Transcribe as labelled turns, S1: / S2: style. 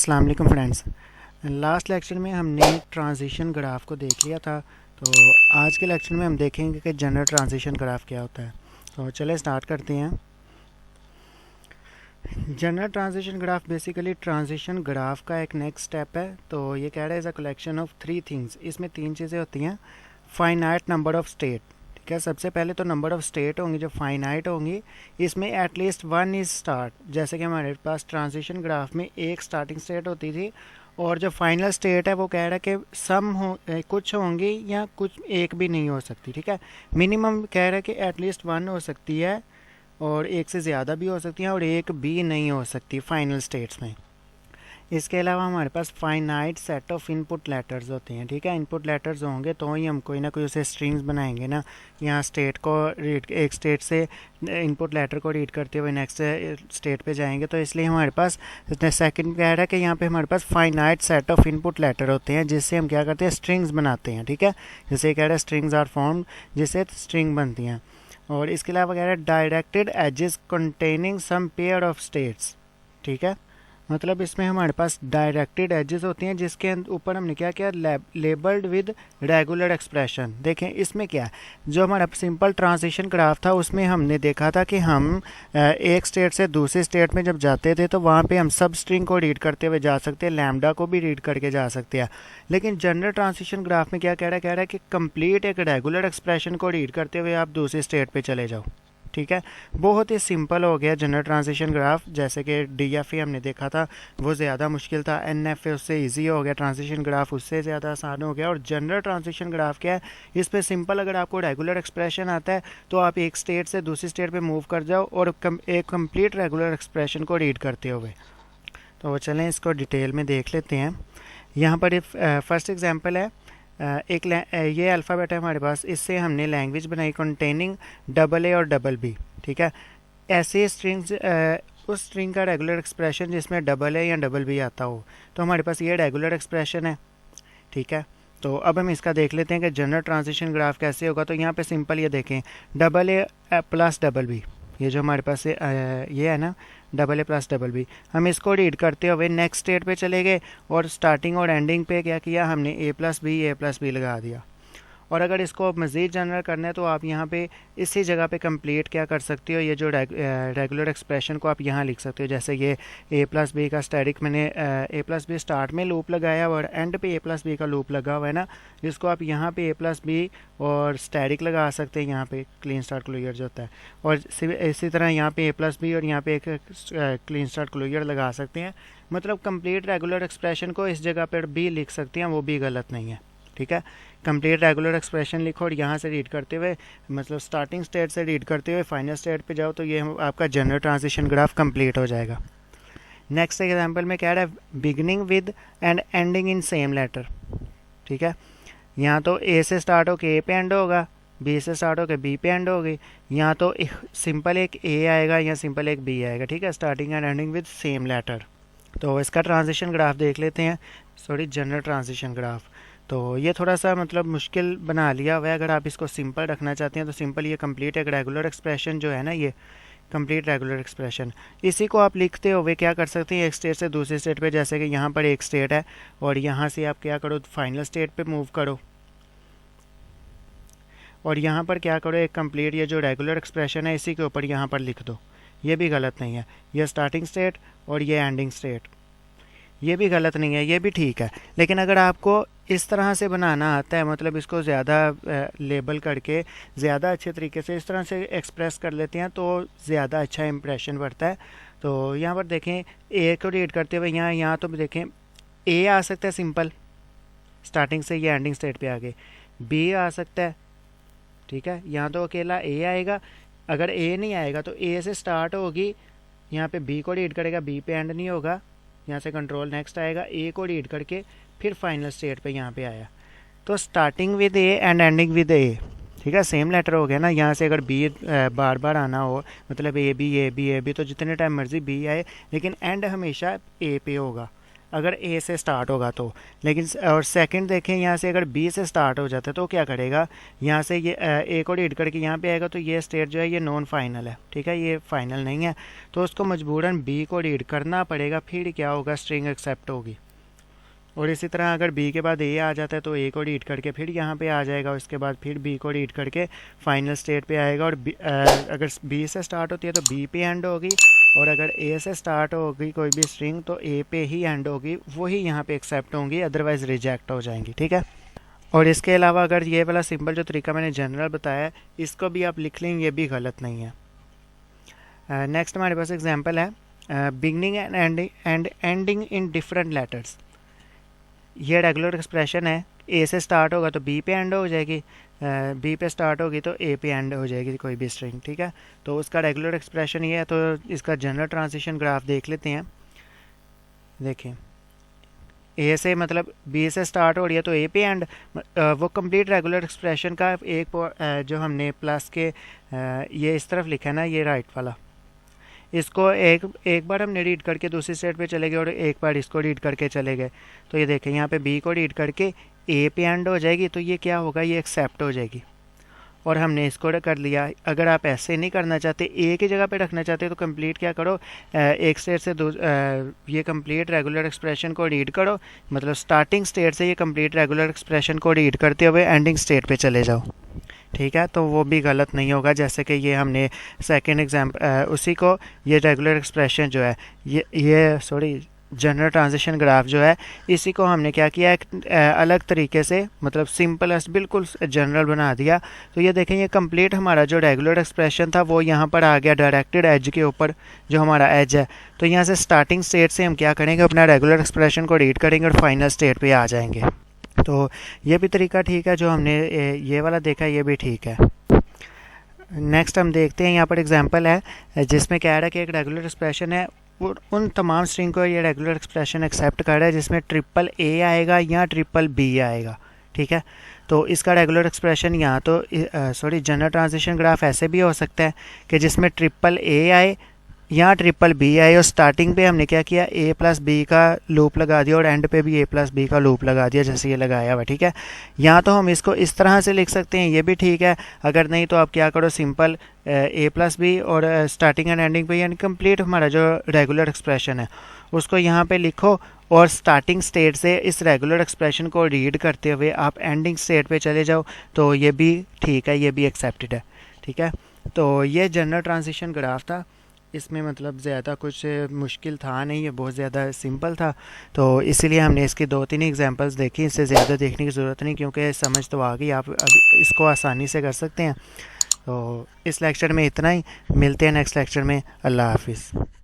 S1: अस्सलाम वालेकुम friends. Last lecture में हमने ट्रांजिशन ग्राफ को देख लिया था, तो आज के लेक्चर में हम देखेंगे कि जनरल ट्रांजिशन ग्राफ क्या होता है। तो चले स्टार्ट करते हैं। General transition graph basically transition graph का एक नेक्स्ट स्टेप है। तो ये कह रहा है is a collection of three things. इसमें तीन चीज़ें होती हैं। फाइनाइट नंबर ऑफ स्टेट, ठीक है। सबसे पहले तो नंबर ऑफ स्टेट होंगी जो फाइनाइट होंगी, इसमें एटलीस्ट वन इज स्टार्ट। जैसे कि हमारे पास ट्रांजिशन ग्राफ में एक स्टार्टिंग स्टेट होती थी और जो फाइनल स्टेट है वो कह रहा है कि सम हो कुछ होंगी या कुछ एक भी नहीं हो सकती, ठीक है। मिनिमम कह रहा है कि एटलीस्ट वन हो सकती है और एक से ज़्यादा भी हो सकती है और एक भी नहीं हो सकती फाइनल स्टेट्स में। इसके अलावा हमारे पास finite set of input letters होते हैं, ठीक है। इनपुट लेटर्स होंगे तो ही हम कोई ना कोई उसे स्ट्रिंग्स बनाएंगे ना। यहाँ स्टेट को रीड, एक स्टेट से इनपुट लेटर को रीड करते हुए नेक्स्ट स्टेट पे जाएंगे, तो इसलिए हमारे पास सेकंड कह रहा है कि यहाँ पे हमारे पास finite set of input letter होते हैं जिससे हम क्या करते हैं, स्ट्रिंग्स बनाते हैं, ठीक है। जैसे कह रहा है स्ट्रिंग्स आर फॉर्म्ड, जिससे स्ट्रिंग बनती हैं। और इसके अलावा कह रहा है directed edges containing some pair of states, ठीक है। मतलब इसमें हमारे पास डायरेक्टेड एजेस होती हैं जिसके ऊपर हमने क्या किया, लेबल्ड विद रेगुलर एक्सप्रेशन। देखें इसमें क्या है, जो हमारा सिंपल ट्रांजिशन ग्राफ था उसमें हमने देखा था कि हम एक स्टेट से दूसरी स्टेट में जब जाते थे तो वहाँ पे हम सब स्ट्रिंग को रीड करते हुए जा सकते हैं, लैम्डा को भी रीड करके जा सकते हैं। लेकिन जनरल ट्रांजिशन ग्राफ में क्या कह रहा है कि कंप्लीट एक रेगुलर एक्सप्रेशन को रीड करते हुए आप दूसरी स्टेट पर चले जाओ, ठीक है। बहुत ही सिंपल हो गया जनरल ट्रांजिशन ग्राफ। जैसे कि डीएफए हमने देखा था वो ज़्यादा मुश्किल था, एनएफए उससे इजी हो गया, ट्रांजिशन ग्राफ उससे ज़्यादा आसान हो गया। और जनरल ट्रांजिशन ग्राफ क्या है, इस पर सिंपल अगर आपको रेगुलर एक्सप्रेशन आता है तो आप एक स्टेट से दूसरी स्टेट पे मूव कर जाओ और एक कंप्लीट रेगुलर एक्सप्रेशन को रीड करते हुए। तो चलें इसको डिटेल में देख लेते हैं। यहाँ पर फर्स्ट एग्जाम्पल है, ये अल्फ़ाबेट है हमारे पास, इससे हमने लैंग्वेज बनाई कंटेनिंग डबल ए और डबल बी, ठीक है। ऐसे स्ट्रिंग्स, उस स्ट्रिंग का रेगुलर एक्सप्रेशन जिसमें डबल ए या डबल बी आता हो, तो हमारे पास ये रेगुलर एक्सप्रेशन है, ठीक है। तो अब हम इसका देख लेते हैं कि जनरल ट्रांजिशन ग्राफ कैसे होगा। तो यहाँ पे सिंपल ये देखें, double A plus double B, ये जो हमारे पास ये है ना, double A plus double B, हम इसको रीड करते हुए नेक्स्ट स्टेट पे चले गए और स्टार्टिंग और एंडिंग पे क्या किया हमने, ए प्लस बी लगा दिया। और अगर इसको मज़ीद जनरल करना है तो आप यहाँ पे इसी जगह पे कंप्लीट क्या कर सकते हो, ये जो रेगुलर एक्सप्रेशन को आप यहाँ लिख सकते हो। जैसे ये ए प्लस बी का स्टैटिक, मैंने ए प्लस बी स्टार्ट में लूप लगाया और एंड पे ए प्लस बी का लूप लगा हुआ है ना, जिसको आप यहाँ पे ए प्लस बी और स्टैटिक लगा सकते हैं, यहाँ पे क्लीन स्टार्ट क्लोजर जो होता है। और इसी तरह यहाँ पे ए प्लस बी और यहाँ पे एक क्लीन स्टार्ट क्लोजर लगा सकते हैं। मतलब कंप्लीट रेगुलर एक्सप्रेशन को इस जगह पर भी लिख सकते हैं, वो भी गलत नहीं है, ठीक है। कंप्लीट रेगुलर एक्सप्रेशन लिखो और यहाँ से रीड करते हुए, मतलब स्टार्टिंग स्टेट से रीड करते हुए फाइनल स्टेट पे जाओ, तो ये आपका जनरल ट्रांजिशन ग्राफ कंप्लीट हो जाएगा। नेक्स्ट एग्जांपल में कह रहा है beginning with and ending in same letter, ठीक है। यहाँ तो ए से स्टार्ट होकर ए पे एंड होगा, बी से स्टार्ट होकर बी पे एंड होगी। यहाँ तो सिंपल एक ए आएगा या सिंपल एक बी आएगा, ठीक है। Starting and ending with same letter. तो इसका ट्रांजिशन ग्राफ देख लेते हैं, सॉरी जनरल ट्रांजिशन ग्राफ। तो ये थोड़ा सा मतलब मुश्किल बना लिया हुआ है। अगर आप इसको सिंपल रखना चाहते हैं तो सिंपल ये कंप्लीट एक रेगुलर एक्सप्रेशन जो है ना, ये कंप्लीट रेगुलर एक्सप्रेशन, इसी को आप लिखते हुए क्या कर सकते हैं, एक स्टेट से दूसरी स्टेट पे, जैसे कि यहाँ पर एक स्टेट है और यहाँ से आप क्या करो, फाइनल स्टेट पे मूव करो और यहाँ पर क्या करो, एक कंप्लीट ये जो रेगुलर एक्सप्रेशन है इसी के ऊपर यहाँ पर लिख दो। ये भी गलत नहीं है, ये स्टार्टिंग स्टेट और ये एंडिंग स्टेट, ये भी गलत नहीं है, ये भी ठीक है। लेकिन अगर आपको इस तरह से बनाना आता है, मतलब इसको ज़्यादा लेबल करके ज़्यादा अच्छे तरीके से इस तरह से एक्सप्रेस कर लेते हैं तो ज़्यादा अच्छा इंप्रेशन बढ़ता है। तो यहाँ पर देखें ए को रीड करते हुए यहाँ तो देखें ए आ सकता है सिंपल, स्टार्टिंग से ये एंडिंग स्टेट पे आगे, बी आ सकता है, ठीक है। यहाँ तो अकेला ए आएगा, अगर ए नहीं आएगा तो ए से स्टार्ट होगी, यहाँ पे बी को रीड करेगा, बी पे एंड नहीं होगा, यहाँ से कंट्रोल नेक्स्ट आएगा, ए को रीड करके फिर फाइनल स्टेट पे यहाँ पे आया। तो starting with A and ending with A, ठीक है, सेम लेटर हो गया ना। यहाँ से अगर बी बार बार आना हो, मतलब ए बी तो जितने टाइम मर्जी बी आए, लेकिन एंड हमेशा ए पे होगा। अगर ए से स्टार्ट होगा तो। लेकिन और सेकंड देखें यहाँ से अगर बी से स्टार्ट हो जाता है तो क्या करेगा, यहाँ से ये ए को रीड करके यहाँ पे आएगा तो ये स्टेट जो है ये नॉन फाइनल है, ठीक है, ये फाइनल नहीं है, तो उसको मजबूरन बी को रीड करना पड़ेगा, फिर क्या होगा, स्ट्रिंग एक्सेप्ट होगी। और इसी तरह अगर बी के बाद ए आ जाता है तो ए को रीड करके फिर यहाँ पे आ जाएगा, उसके बाद फिर बी को रीड करके फाइनल स्टेट पे आएगा। और अगर बी से स्टार्ट होती है तो बी पे एंड होगी, और अगर ए से स्टार्ट होगी कोई भी स्ट्रिंग तो ए पे ही एंड होगी, वही यहाँ पे एक्सेप्ट होंगी, अदरवाइज रिजेक्ट हो जाएंगी, ठीक है। और इसके अलावा अगर ये वाला सिंपल जो तरीका मैंने जनरल बताया है इसको भी आप लिख लें, ये भी गलत नहीं है। नेक्स्ट हमारे पास एग्जाम्पल है beginning and ending in different letters. ये रेगुलर एक्सप्रेशन है, ए से स्टार्ट होगा तो बी पे एंड हो जाएगी, बी पे स्टार्ट होगी तो ए पे एंड हो जाएगी कोई भी स्ट्रिंग, ठीक है। तो उसका रेगुलर एक्सप्रेशन ये है, तो इसका जनरल ट्रांजिशन ग्राफ देख लेते हैं। देखिए ए से मतलब बी से स्टार्ट हो रही है तो ए पे एंड, वो कंप्लीट रेगुलर एक्सप्रेशन का एक जो हमने प्लस के ये इस तरफ लिखा है ना, ये राइट वाला, इसको एक बार हमने रीड करके दूसरी स्टेट पे चले गए और एक बार इसको रीड करके चले गए, तो ये देखें यहाँ पे बी को रीड करके ए पे एंड हो जाएगी, तो ये क्या होगा, ये एक्सेप्ट हो जाएगी। और हमने इसको कर लिया। अगर आप ऐसे नहीं करना चाहते, ए की जगह पे रखना चाहते तो कंप्लीट क्या करो, एक स्टेट से ये कंप्लीट रेगुलर एक्सप्रेशन को रीड करो, मतलब स्टार्टिंग स्टेट से ये कंप्लीट रेगुलर एक्सप्रेशन को रीड करते हुए एंडिंग स्टेट पे चले जाओ, ठीक है। तो वो भी गलत नहीं होगा, जैसे कि ये हमने सेकंड एग्जाम्पल उसी को, ये रेगुलर एक्सप्रेशन जो है ये सॉरी जनरल ट्रांजिशन ग्राफ जो है, इसी को हमने क्या किया, एक अलग तरीके से मतलब सिंपलेस्ट बिल्कुल जनरल बना दिया। तो ये देखें, ये कंप्लीट हमारा जो रेगुलर एक्सप्रेशन था वो यहाँ पर आ गया डायरेक्टेड एज के ऊपर, जो हमारा एज है। तो यहाँ से स्टार्टिंग स्टेट से हम क्या करेंगे, अपना रेगुलर एक्सप्रेशन को रीड करेंगे और फाइनल स्टेट पे आ जाएंगे। तो ये भी तरीका ठीक है, जो हमने ये वाला देखा ये भी ठीक है। नेक्स्ट हम देखते हैं, यहाँ पर एग्जांपल है जिसमें कह रहा है कि एक रेगुलर एक्सप्रेशन है, उन तमाम स्ट्रिंग को ये रेगुलर एक्सप्रेशन एक्सेप्ट कर रहा है जिसमें ट्रिपल ए आएगा या ट्रिपल बी आएगा, ठीक है। तो इसका रेगुलर एक्सप्रेशन यहाँ तो जनरल ट्रांजिशन ग्राफ ऐसे भी हो सकता है कि जिसमें ट्रिपल ए आए या ट्रिपल बी आए, और स्टार्टिंग पे हमने क्या किया, ए प्लस बी का लूप लगा दिया और एंड पे भी ए प्लस बी का लूप लगा दिया, जैसे ये लगाया हुआ, ठीक है। यहाँ तो हम इसको इस तरह से लिख सकते हैं, ये भी ठीक है। अगर नहीं तो आप क्या करो, सिंपल ए प्लस बी और स्टार्टिंग एंड एंडिंग पे, यानी कंप्लीट हमारा जो रेगुलर एक्सप्रेशन है उसको यहाँ पे लिखो, और स्टार्टिंग स्टेट से इस रेगुलर एक्सप्रेशन को रीड करते हुए आप एंडिंग स्टेट पे चले जाओ, तो ये भी ठीक है, ये भी एक्सेप्टेड है, ठीक है। तो ये जनरल ट्रांजिशन ग्राफ था, इसमें मतलब ज़्यादा कुछ मुश्किल था नहीं, ये बहुत ज़्यादा सिंपल था। तो इसीलिए हमने इसकी 2-3 एग्जांपल्स देखी, इससे ज़्यादा देखने की ज़रूरत नहीं, क्योंकि समझ तो आ गई, आप अब इसको आसानी से कर सकते हैं। तो इस लेक्चर में इतना ही, मिलते हैं नेक्स्ट लेक्चर में। अल्लाह हाफिज़।